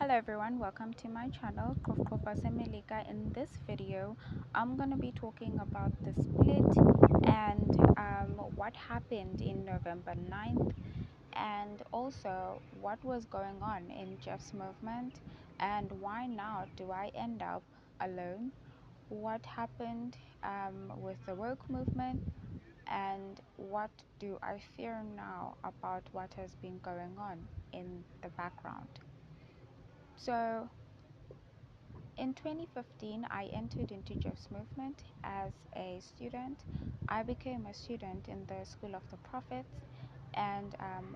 Hello everyone, welcome to my channel Melika. In this video I'm going to be talking about the split and what happened in November 9th, and also what was going on in Jeff's movement and why now do I end up alone, what happened with the woke movement, and what do I fear now about what has been going on in the background. So in 2015, I entered into Jeff's movement as a student. I became a student in the School of the Prophets, and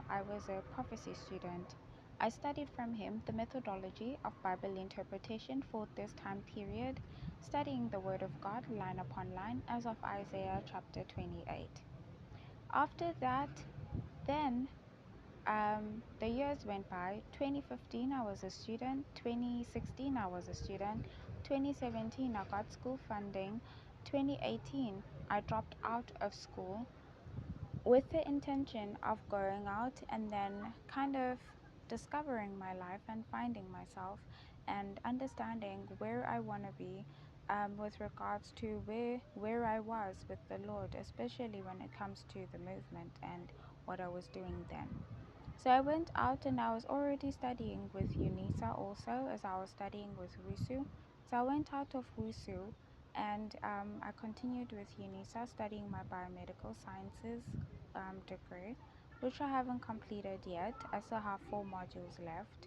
I was a prophecy student. I studied from him the methodology of Bible interpretation for this time period, studying the Word of God line upon line as of Isaiah chapter 28. After that, then the years went by. 2015, I was a student. 2016, I was a student. 2017, I got school funding. 2018, I dropped out of school with the intention of going out and then kind of discovering my life and finding myself and understanding where I want to be, with regards to where I was with the Lord, especially when it comes to the movement and what I was doing then. So I went out and I was already studying with UNISA also, as I was studying with WUSU. So I went out of WUSU and I continued with UNISA studying my biomedical sciences degree, which I haven't completed yet. I still have 4 modules left.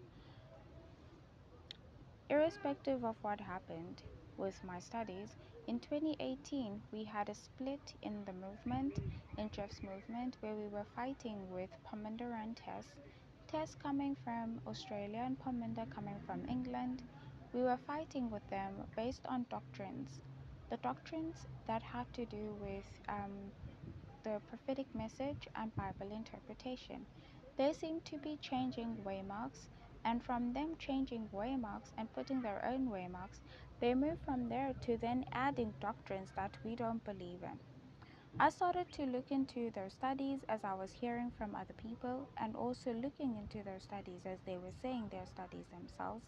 Irrespective of what happened with my studies, in 2018 we had a split in the movement, in Jeff's movement, where we were fighting with Parminder and Tess coming from Australia and Parminder coming from England. We were fighting with them based on doctrines. The doctrines that had to do with the prophetic message and Bible interpretation. They seem to be changing waymarks, and from them changing waymarks and putting their own waymarks, they move from there to then adding doctrines that we don't believe in. I started to look into their studies as I was hearing from other people, and also looking into their studies as they were saying their studies themselves,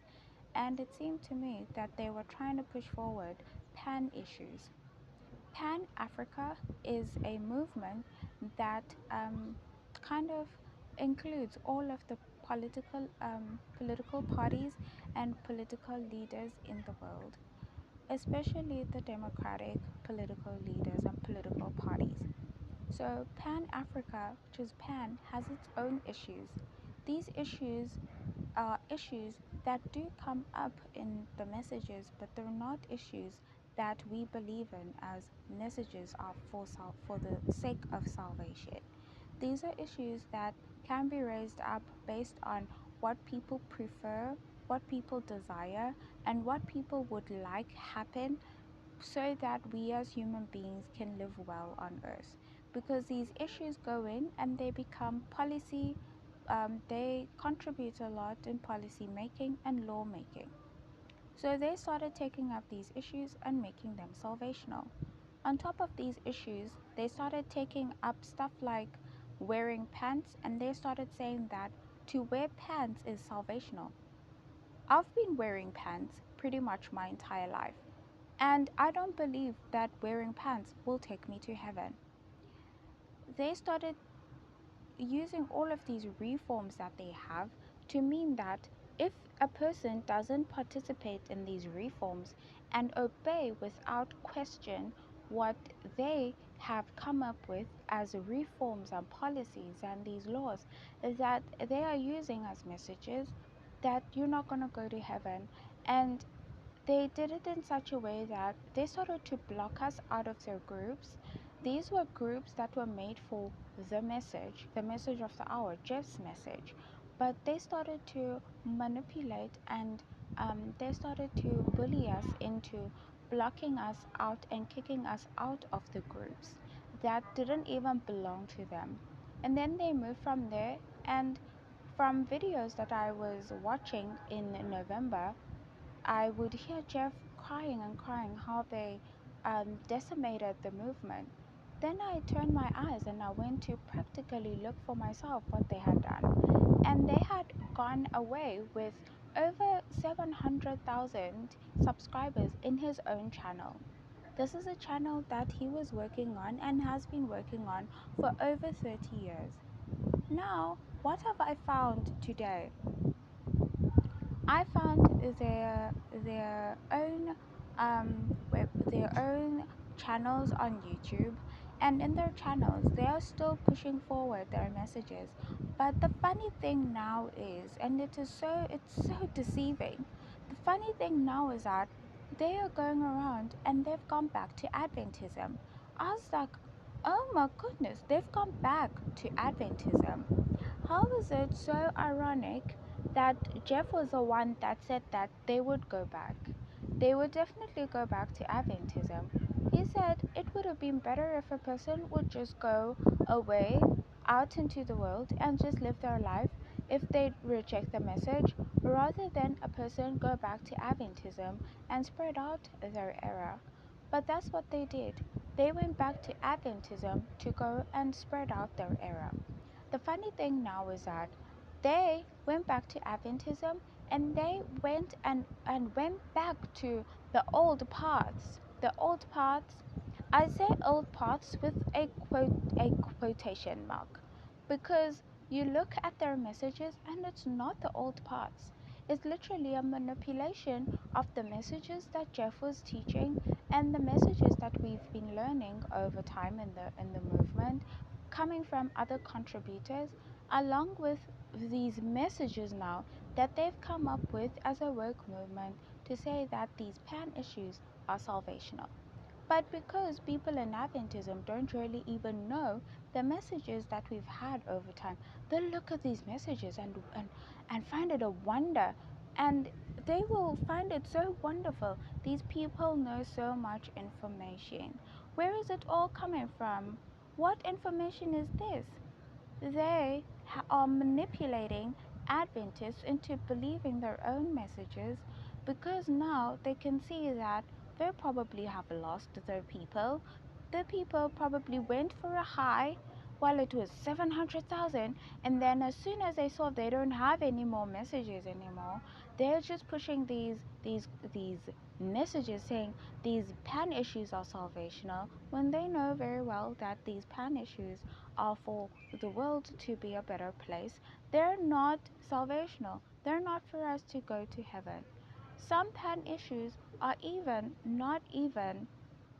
and it seemed to me that they were trying to push forward pan issues. Pan Africa is a movement that kind of includes all of the political parties and political leaders in the world, especially the democratic political leaders and political parties. So Pan Africa, which is Pan, has its own issues. These issues are issues that do come up in the messages, but they're not issues that we believe in as messages are for the sake of salvation. These are issues that can be raised up based on what people prefer, what people desire, and what people would like happen, so that we as human beings can live well on earth. Because these issues go in and they become policy, they contribute a lot in policy making and lawmaking. So they started taking up these issues and making them salvational. On top of these issues, they started taking up stuff like wearing pants, and they started saying that to wear pants is salvational. I've been wearing pants pretty much my entire life, and I don't believe that wearing pants will take me to heaven. They started using all of these reforms that they have to mean that if a person doesn't participate in these reforms and obey without question what they have come up with as reforms and policies and these laws that they are using as messages, that you're not going to go to heaven. And they did it in such a way that they started to block us out of their groups. These were groups that were made for the message of the hour, Jeff's message. But they started to manipulate, and they started to bully us into blocking us out and kicking us out of the groups that didn't even belong to them. And then they moved from there, and from videos that I was watching in November, I would hear Jeff crying and crying how they decimated the movement. Then I turned my eyes and I went to practically look for myself what they had done. And they had gone away with over 700,000 subscribers in his own channel. This is a channel that he was working on and has been working on for over 30 years. Now, what have I found today? I found their own channels on YouTube, and in their channels they are still pushing forward their messages. But the funny thing now is, and it's so deceiving. The funny thing now is that they are going around and they've gone back to Adventism. I was like, oh my goodness, they've gone back to Adventism. How is it so ironic that Jeff was the one that said that they would go back? They would definitely go back to Adventism. He said it would have been better if a person would just go away out into the world and just live their life if they reject the message, rather than a person go back to Adventism and spread out their error. But that's what they did. They went back to Adventism to go and spread out their error. The funny thing now is that they went back to Adventism, and they went back to the old paths. The old paths, I say old paths with a quotation mark, because you look at their messages and it's not the old paths. It's literally a manipulation of the messages that Jeff was teaching and the messages that we've been learning over time in the movement, coming from other contributors, along with these messages now that they've come up with as a work movement to say that these pan issues are salvational. But because people in Adventism don't really even know the messages that we've had over time, they'll look at these messages and find it a wonder. And they will find it so wonderful. These people know so much information. Where is it all coming from? What information is this? They are manipulating Adventists into believing their own messages, because now they can see that they probably have lost their people. The people probably went for a high while it was 700,000, and then as soon as they saw they don't have any more messages anymore, they're just pushing these messages saying these pan issues are salvational, when they know very well that these pan issues are for the world to be a better place. They're not salvational. They're not for us to go to heaven. Some pan issues are even not even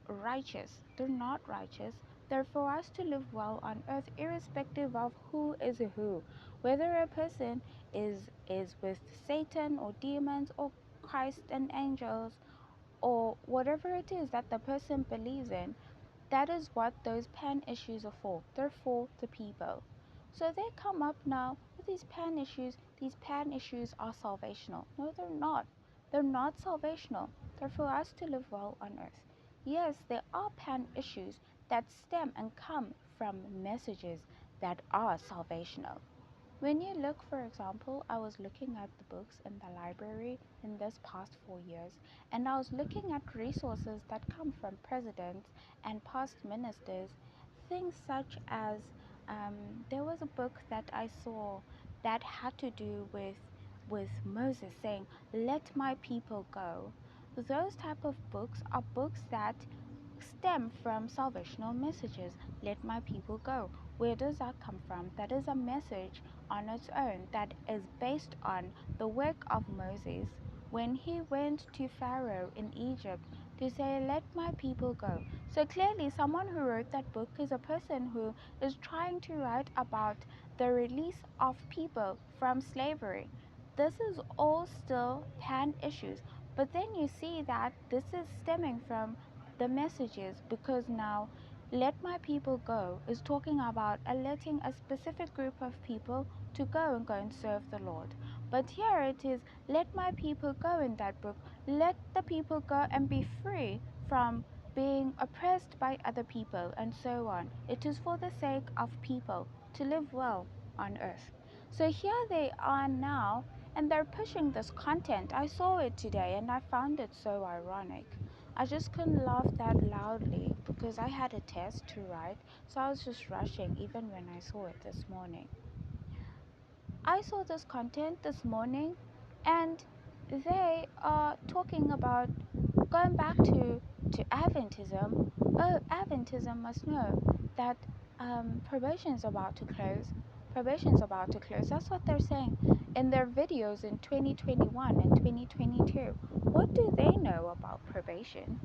righteous. They're not righteous. They're for us to live well on earth, irrespective of who is who. Whether a person is with Satan or demons or Christ and angels, or whatever it is that the person believes in, that is what those pan issues are for. They're for the people. So they come up now with these pan issues. These pan issues are salvational. No, they're not. They're not salvational. They're for us to live well on earth. Yes, there are pan issues that stem and come from messages that are salvational. When you look, for example, I was looking at the books in the library in this past 4 years, and I was looking at resources that come from presidents and past ministers, things such as there was a book that I saw that had to do with Moses saying, "Let my people go." Those type of books are books that stem from salvational messages. Let my people go. Where does that come from? That is a message on its own that is based on the work of Moses when he went to Pharaoh in Egypt to say, "Let my people go." So clearly, someone who wrote that book is a person who is trying to write about the release of people from slavery. This is all still pan issues. But then you see that this is stemming from the messages, because now "Let my people go" is talking about letting a specific group of people to go and serve the Lord. But here it is, "Let my people go" in that book. Let the people go and be free from being oppressed by other people and so on. It is for the sake of people to live well on earth. So here they are now, and they're pushing this content. I saw it today and I found it so ironic. I just couldn't laugh that loudly because I had a test to write, so I was just rushing even when I saw it this morning. I saw this content this morning And they are talking about going back to Adventism. Oh, Adventism must know that probation's about to close. Probation's about to close. That's what they're saying in their videos in 2021 and 2022. What do they know about probation?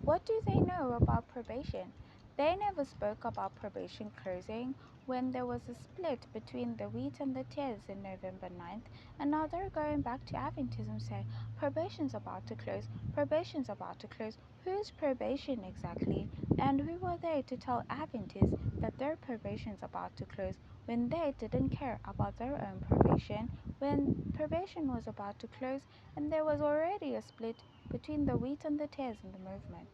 What do they know about probation? They never spoke about probation closing when there was a split between the wheat and the tares in November 9th, and now they're going back to Adventism saying probation's about to close, probation's about to close. Who's probation exactly? And who are they to tell Adventists that their probation's about to close when they didn't care about their own probation, when probation was about to close and there was already a split between the wheat and the tares in the movement?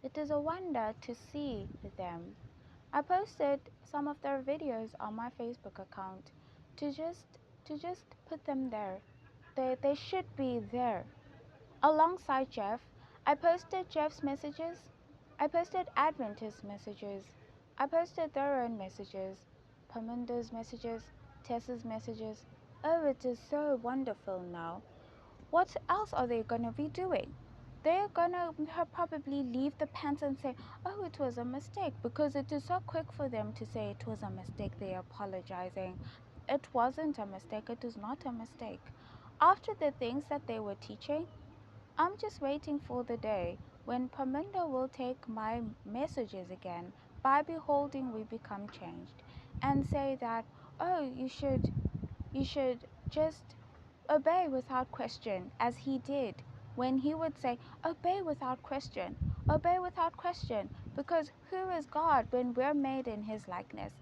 It is a wonder to see them. I posted some of their videos on my Facebook account to just put them there. They should be there. Alongside Jeff, I posted Jeff's messages. I posted Adventist messages. I posted their own messages. Paminda's messages, Tessa's messages. Oh, it is so wonderful now. What else are they going to be doing? They're going to probably leave the pants and say, oh, it was a mistake, because it is so quick for them to say it was a mistake. They're apologizing. It wasn't a mistake. It is not a mistake. After the things that they were teaching, I'm just waiting for the day when Paminda will take my messages again, by beholding we become changed, and say that, oh, you should just obey without question, as he did when he would say, obey without question, obey without question, because who is God when we're made in his likeness?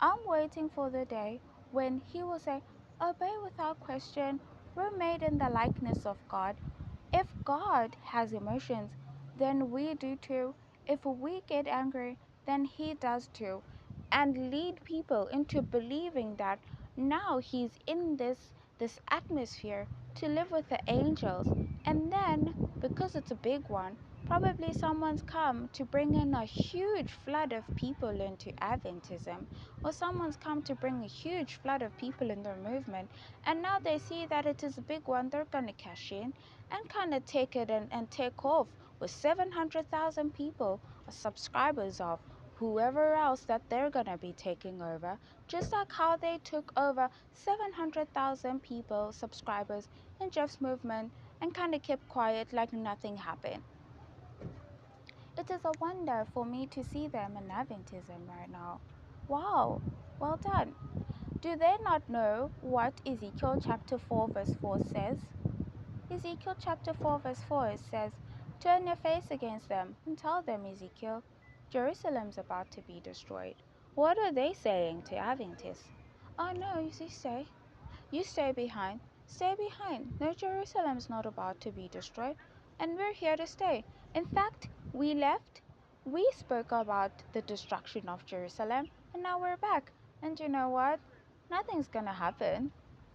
I'm waiting for the day when he will say, obey without question, we're made in the likeness of God. If God has emotions, then we do too. If we get angry, then he does too. And lead people into believing that now he's in this atmosphere to live with the angels. And then, because it's a big one, probably someone's come to bring in a huge flood of people into Adventism, or someone's come to bring a huge flood of people in their movement, and now they see that it is a big one. They're going to cash in and kind of take it and take off with 700,000 people subscribers of whoever else that they're going to be taking over, just like how they took over 700,000 people, subscribers in Jeff's movement, and kind of kept quiet like nothing happened. It is a wonder for me to see them in Adventism right now. Wow, well done. Do they not know what Ezekiel chapter 4 verse 4 says? Ezekiel chapter 4 verse 4, it says, turn your face against them and tell them, Ezekiel, Jerusalem's about to be destroyed. What are they saying to Adventists? Oh no, you stay behind. Stay behind. No, Jerusalem's not about to be destroyed. And we're here to stay. In fact, we left. We spoke about the destruction of Jerusalem. And now we're back. And you know what? Nothing's going to happen.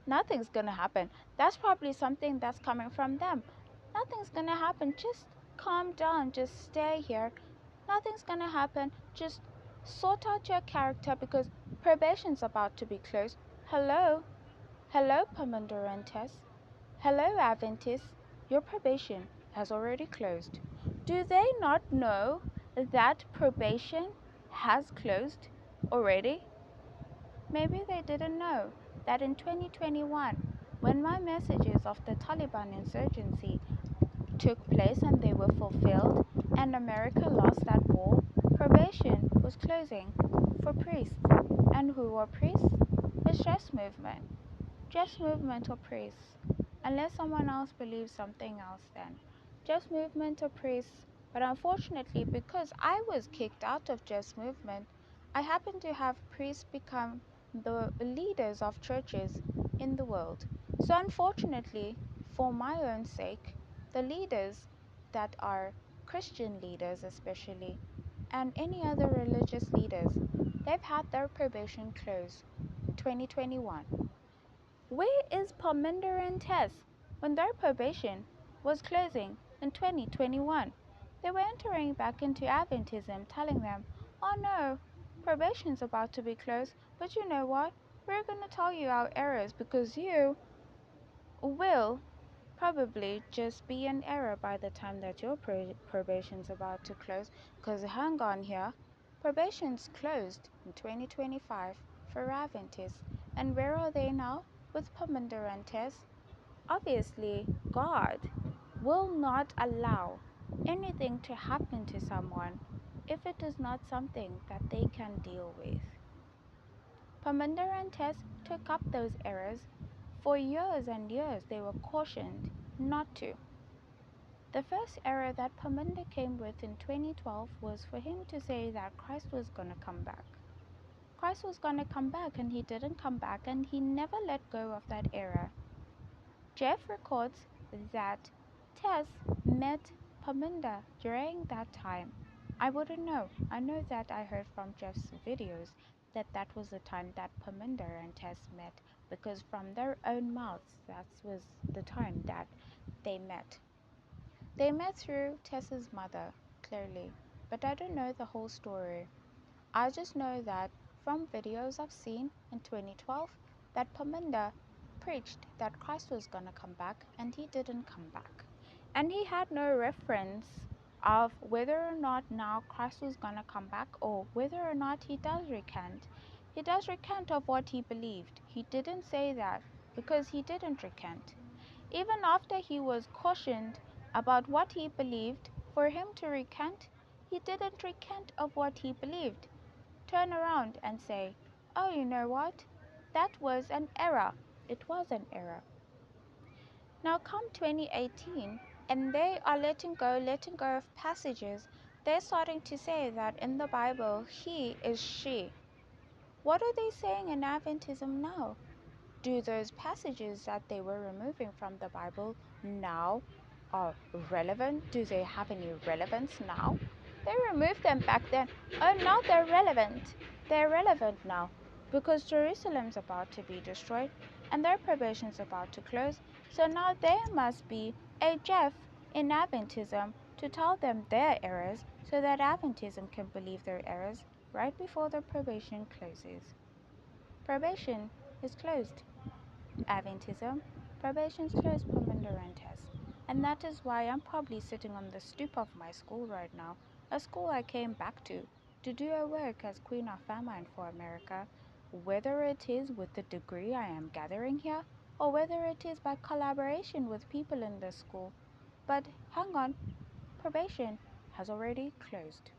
Nothing's going to happen. That's probably something that's coming from them. Nothing's going to happen. Just calm down. Just stay here. Nothing's going to happen. Just sort out your character, because probation's about to be closed. Hello? Hello, Pomondorantes. Hello, Adventists. Your probation has already closed. Do they not know that probation has closed already? Maybe they didn't know that in 2021, when my messages of the Taliban insurgency took place and they were fulfilled, and America lost that war, probation was closing for priests. And who are priests? It's just movement. Just movement or priests, unless someone else believes something else then. Just movement or priests. But unfortunately, because I was kicked out of Just Movement, I happen to have priests become the leaders of churches in the world. So unfortunately, for my own sake, the leaders that are Christian leaders especially, and any other religious leaders, they've had their probation close in 2021. Where is Parminder and Tess when their probation was closing in 2021? They were entering back into Adventism, telling them, oh no, probation's about to be closed, but you know what? We're going to tell you our errors because you will probably just be in error by the time that your probation's about to close. Because hang on here, probation's closed in 2025 for Adventists. And where are they now? With Paminda and Tess. Obviously, God will not allow anything to happen to someone if it is not something that they can deal with. Paminda and Tess took up those errors. For years and years, they were cautioned not to. The first error that Paminda came with in 2012 was for him to say that Christ was going to come back. Christ was going to come back, and he didn't come back, and he never let go of that error. Jeff records that Tess met Paminda during that time. I wouldn't know. I know that I heard from Jeff's videos that that was the time that Paminda and Tess met, because from their own mouths, that was the time that they met. They met through Tess's mother, clearly, but I don't know the whole story. I just know that from videos I've seen in 2012 that Paminda preached that Christ was going to come back, and he didn't come back. And he had no reference of whether or not now Christ was going to come back or whether or not he does recant. He does recant of what he believed. He didn't say that because he didn't recant. Even after he was cautioned about what he believed, for him to recant, he didn't recant of what he believed. Turn around and say, oh, you know what? That was an error. It was an error. Now come 2018, and they are letting go of passages. They're starting to say that in the Bible, he is she. What are they saying in Adventism now? Do those passages that they were removing from the Bible now are relevant? Do they have any relevance now? They removed them back then. Oh, now they're relevant. They're relevant now because Jerusalem's about to be destroyed and their probation's about to close. So now there must be a Jeff in Adventism to tell them their errors so that Adventism can believe their errors right before the probation closes. Probation is closed. Adventism, probation's closed permanentes. And that is why I'm probably sitting on the stoop of my school right now, a school I came back to do a work as Queen of Famine for America, whether it is with the degree I am gathering here, or whether it is by collaboration with people in the school. But hang on, probation has already closed.